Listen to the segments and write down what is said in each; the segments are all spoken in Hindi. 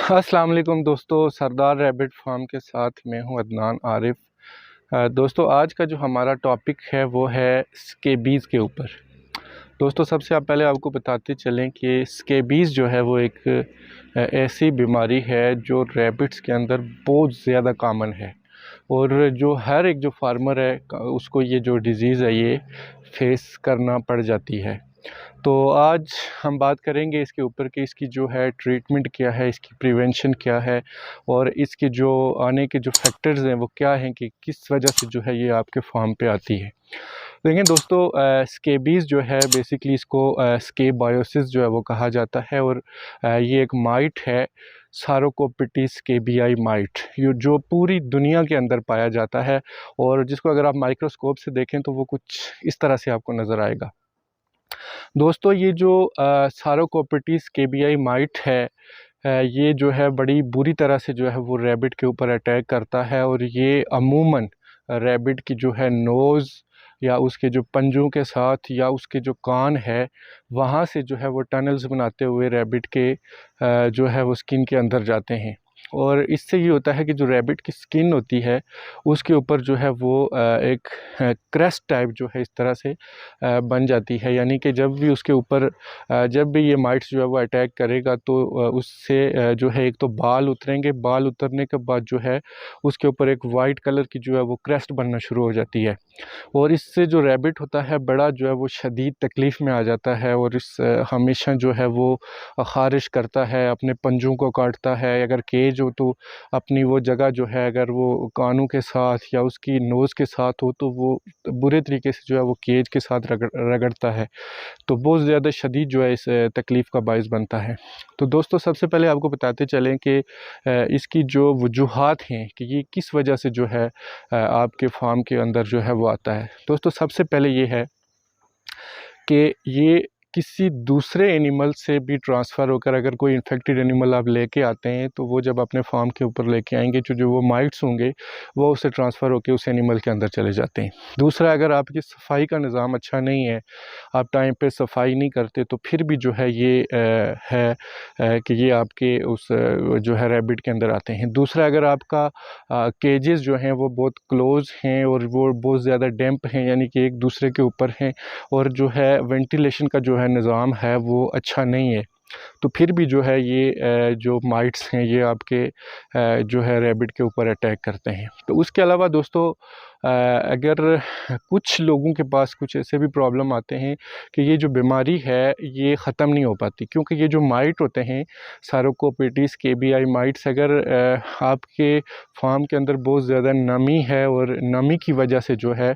अस्सलाम वालेकुम दोस्तों, सरदार रैबिट फार्म के साथ मैं हूं अदनान आरिफ। दोस्तों, आज का जो हमारा टॉपिक है वो है स्केबीज़ के ऊपर। दोस्तों, सबसे आप पहले आपको बताते चलें कि स्केबीज़ जो है वो एक ऐसी बीमारी है जो रैबिट्स के अंदर बहुत ज़्यादा कॉमन है और जो हर एक जो फार्मर है उसको ये जो डिज़ीज़ है ये फेस करना पड़ जाती है। तो आज हम बात करेंगे इसके ऊपर कि इसकी जो है ट्रीटमेंट क्या है, इसकी प्रिवेंशन क्या है और इसके जो आने के जो फैक्टर्स हैं वो क्या हैं कि किस वजह से जो है ये आपके फार्म पे आती है। देखें दोस्तों, स्केबीज़ जो है बेसिकली इसको स्केबायोसिस जो है वो कहा जाता है और ये एक माइट है, सारोकोपिटी स्केबियाई माइट, ये जो पूरी दुनिया के अंदर पाया जाता है और जिसको अगर आप माइक्रोस्कोप से देखें तो वो कुछ इस तरह से आपको नज़र आएगा। दोस्तों, ये जो सारोकोपिटीज़ केबियाई माइट है, ये जो है बड़ी बुरी तरह से जो है वो रैबिट के ऊपर अटैक करता है और ये अमूमन रैबिट की जो है नोज़ या उसके जो पंजों के साथ या उसके जो कान है वहाँ से जो है वो टनल्स बनाते हुए रैबिट के जो है वो स्किन के अंदर जाते हैं और इससे ये होता है कि जो रैबिट की स्किन होती है उसके ऊपर जो है वो एक क्रस्ट टाइप जो है इस तरह से बन जाती है। यानी कि जब भी उसके ऊपर जब भी ये माइट्स जो है वो अटैक करेगा तो उससे जो है एक तो बाल उतरेंगे, बाल उतरने के बाद जो है उसके ऊपर एक वाइट कलर की जो है वो क्रस्ट बनना शुरू हो जाती है और इससे जो रैबिट होता है बड़ा जो है वो शदीद तकलीफ़ में आ जाता है और इस हमेशा जो है वो ख़ारिश करता है, अपने पंजों को काटता है। अगर केज हो तो अपनी वो जगह जो है अगर वो कानों के साथ या उसकी नोज़ के साथ हो तो वो बुरे तरीके से जो है वो केज के साथ रगड़ता है, तो बहुत ज़्यादा शदीद जो है इस तकलीफ़ का बाइस बनता है। तो दोस्तों, सबसे पहले आपको बताते चलें कि इसकी जो वजूहात हैं कि ये किस वजह से जो है आपके फार्म के अंदर जो है वो आता है। दोस्तों, सबसे पहले ये है कि ये किसी दूसरे एनिमल से भी ट्रांसफ़र होकर अगर कोई इन्फेक्टेड एनिमल आप लेके आते हैं तो वो जब अपने फार्म के ऊपर लेके आएंगे तो जो वो माइट्स होंगे वो उससे ट्रांसफ़र होकर उस एनिमल के अंदर चले जाते हैं। दूसरा, अगर आपकी सफाई का निज़ाम अच्छा नहीं है, आप टाइम पे सफाई नहीं करते तो फिर भी जो है ये है कि ये आपके उस जो है रैबिट के अंदर आते हैं। दूसरा, अगर आपका केजेस जो हैं वो बहुत क्लोज़ हैं और वो बहुत ज़्यादा डैम्प हैं, यानी कि एक दूसरे के ऊपर हैं और जो है वेंटिलेशन का जो है निज़ाम है वो अच्छा नहीं है, तो फिर भी जो है ये जो माइट्स हैं ये आपके जो है रैबिट के ऊपर अटैक करते हैं। तो उसके अलावा दोस्तों, अगर कुछ लोगों के पास कुछ ऐसे भी प्रॉब्लम आते हैं कि ये जो बीमारी है ये ख़त्म नहीं हो पाती, क्योंकि ये जो माइट होते हैं सारोकोपिटीज़ केबियाई माइट्स, अगर आपके फार्म के अंदर बहुत ज़्यादा नमी है और नमी की वजह से जो है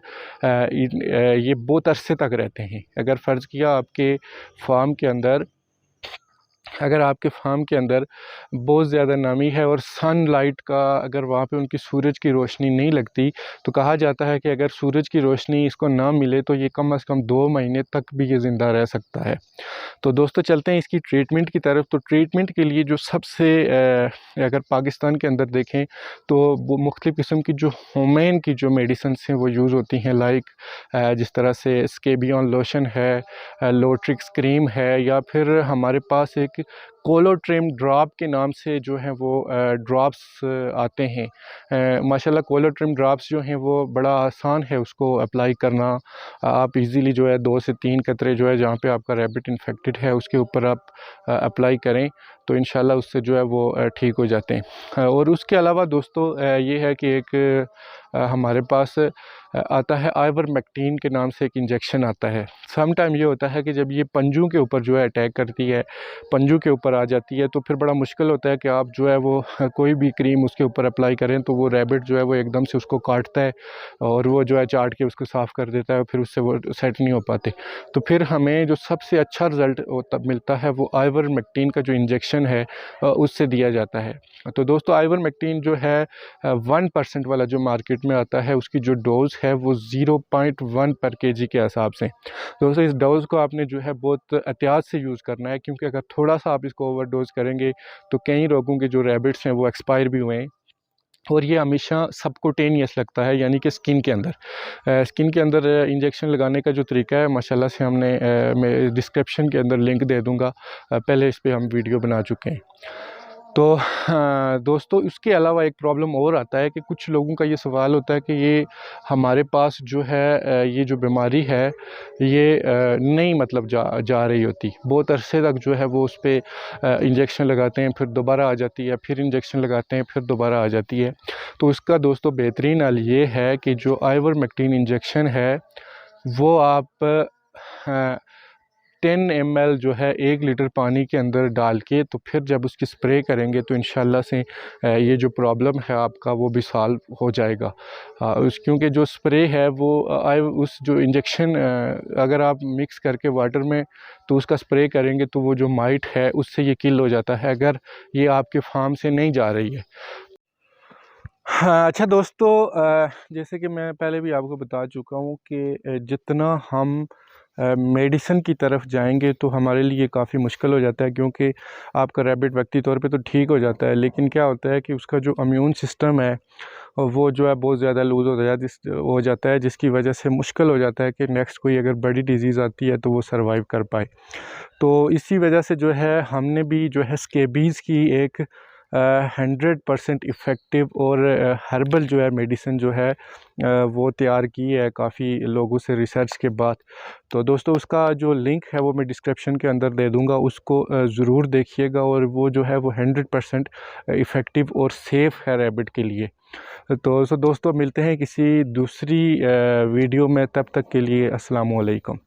ये बहुत अरसे तक रहते हैं। अगर फ़र्ज़ किया अगर आपके फार्म के अंदर बहुत ज़्यादा नमी है और सनलाइट का अगर वहाँ पे उनकी सूरज की रोशनी नहीं लगती तो कहा जाता है कि अगर सूरज की रोशनी इसको ना मिले तो ये कम से कम 2 महीने तक भी ये ज़िंदा रह सकता है। तो दोस्तों, चलते हैं इसकी ट्रीटमेंट की तरफ। तो ट्रीटमेंट के लिए जो सबसे अगर पाकिस्तान के अंदर देखें तो वो मुख्तलिफ़ किस्म की जो होमेन की जो मेडिसिन्स हैं वो यूज़ होती हैं, लाइक जिस तरह से स्केबियन लोशन है, लोट्रिक्स क्रीम है, या फिर हमारे पास एक कोलोट्रिम ड्रॉप के नाम से जो है वो ड्रॉप्स आते हैं। माशाल्लाह कोलोट्रिम ड्रॉप्स जो हैं वो बड़ा आसान है उसको अप्लाई करना। आप इजीली जो है 2 से 3 कतरे जो है जहाँ पे आपका रैबिट इन्फेक्टेड है उसके ऊपर आप अप्लाई करें तो इंशाल्लाह उससे जो है वो ठीक हो जाते हैं। और उसके अलावा दोस्तों, ये है कि एक हमारे पास आता है आइवरमेक्टिन के नाम से एक इंजेक्शन आता है। सम टाइम ये होता है कि जब ये पंजों के ऊपर जो है अटैक करती है, पंजों के ऊपर आ जाती है, तो फिर बड़ा मुश्किल होता है कि आप जो है वो कोई भी क्रीम उसके ऊपर अप्लाई करें तो वो रैबिट जो है वो एकदम से उसको काटता है और वो जो है चाट के उसको साफ़ कर देता है, फिर उससे वो सेट नहीं हो पाते। तो फिर हमें जो सबसे अच्छा रिज़ल्ट तब मिलता है वो आइवरमेक्टिन का जो इंजेक्शन है उससे दिया जाता है। तो दोस्तों, आइवरमेक्टिन जो है 1% वाला जो मार्केट में आता है उसकी जो डोज़ है वो 0.1 पर केजी के हिसाब से। दोस्तों, इस डोज़ को आपने जो है बहुत एहतियात से यूज़ करना है, क्योंकि अगर थोड़ा सा आप इसको ओवरडोज़ करेंगे तो कई लोगों के जो रैबिट्स हैं वो एक्सपायर भी हुए हैं और ये हमेशा सबकुटेनियस लगता है, यानी कि स्किन के अंदर इंजेक्शन लगाने का जो तरीका है माशाल्लाह से मैं डिस्क्रिप्शन के अंदर लिंक दे दूँगा। पहले इस पे हम वीडियो बना चुके हैं। तो दोस्तों इसके अलावा एक प्रॉब्लम और आता है कि कुछ लोगों का ये सवाल होता है कि ये हमारे पास जो है ये जो बीमारी है ये नहीं मतलब जा रही होती, बहुत अरसे तक जो है वो उस पर इंजेक्शन लगाते हैं, फिर दोबारा आ जाती है, फिर इंजेक्शन लगाते हैं, फिर दोबारा आ जाती है। तो इसका दोस्तों बेहतरीन हल ये है कि जो आइवरमेक्टिन इंजेक्शन है वो आप 10 ml जो है 1 लीटर पानी के अंदर डाल के तो फिर जब उसकी स्प्रे करेंगे तो इंशाल्लाह से ये जो प्रॉब्लम है आपका वो भी सॉल्व हो जाएगा। क्योंकि जो स्प्रे है वो उस जो इंजेक्शन अगर आप मिक्स करके वाटर में तो उसका स्प्रे करेंगे तो वो जो माइट है उससे ये किल हो जाता है अगर ये आपके फार्म से नहीं जा रही है। हाँ, अच्छा दोस्तों, जैसे कि मैं पहले भी आपको बता चुका हूँ कि जितना हम मेडिसिन की तरफ जाएंगे तो हमारे लिए काफ़ी मुश्किल हो जाता है, क्योंकि आपका रैबिट वक्ती तौर पे तो ठीक हो जाता है, लेकिन क्या होता है कि उसका जो इम्यून सिस्टम है वो जो है बहुत ज़्यादा लूज़ हो जाता है, जिसकी वजह से मुश्किल हो जाता है कि नेक्स्ट कोई अगर बड़ी डिज़ीज़ आती है तो वो सर्वाइव कर पाए। तो इसी वजह से जो है हमने भी जो है स्केबीज़ की एक 100% इफ़ेक्टिव और हर्बल जो है मेडिसिन जो है वो तैयार की है काफ़ी लोगों से रिसर्च के बाद। तो दोस्तों उसका जो लिंक है वो मैं डिस्क्रिप्शन के अंदर दे दूँगा, उसको ज़रूर देखिएगा, और वो जो है वो 100% इफ़ेक्टिव और सेफ़ है रैबिट के लिए। तो दोस्तों मिलते हैं किसी दूसरी वीडियो में, तब तक के लिए अस्सलाम वालेकुम।